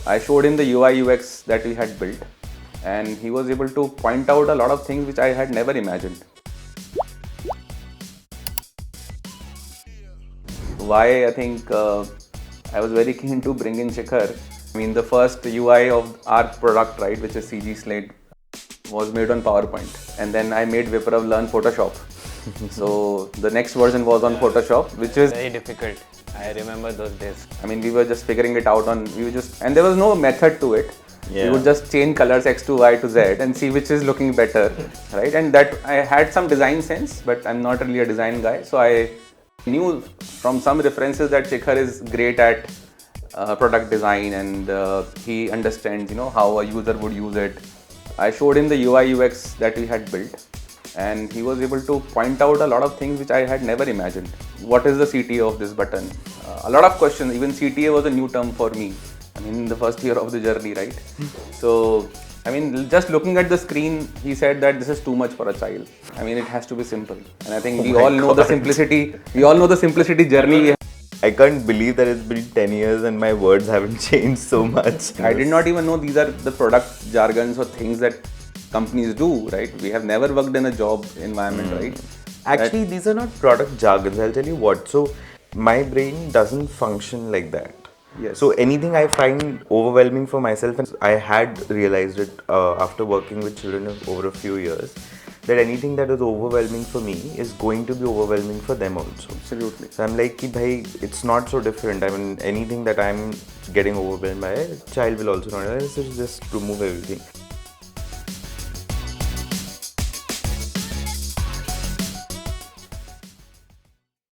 I showed him the UI UX that we had built, and he was able to point out a lot of things which I had never imagined. Why I think I was very keen to bring in Shikhar. I mean, the first UI of our product, right, which is CG Slate, was made on PowerPoint, and then I made Viprav learn Photoshop. So the next version was on Photoshop, which is very difficult. I remember those days. I mean, we were just figuring it out and there was no method to it. Yeah. We would just change colors X to Y to Z and see which is looking better, right? And that I had some design sense, but I'm not really a design guy. So I knew from some references that Shikhar is great at product design, and he understands, how a user would use it. I showed him the UI UX that we had built, and he was able to point out a lot of things which I had never imagined. What is the CTA of this button? A lot of questions. Even CTA was a new term for me. I mean, in the first year of the journey, right? So, I mean, just looking at the screen, he said that this is too much for a child. I mean, it has to be simple. And I think we all know the simplicity. We all know the simplicity journey. I can't believe that it's been 10 years and my words haven't changed so much. I did not even know these are the product jargons or things that companies do, right? We have never worked in a job environment, right? Actually, these are not product jargons. I'll tell you what. So, my brain doesn't function like that. Yes. So, anything I find overwhelming for myself, and I had realized it after working with children over a few years, that anything that is overwhelming for me is going to be overwhelming for them also. Absolutely. So I'm like, bhai, it's not so different. I mean, anything that I'm getting overwhelmed by, a child will also not. So just remove everything.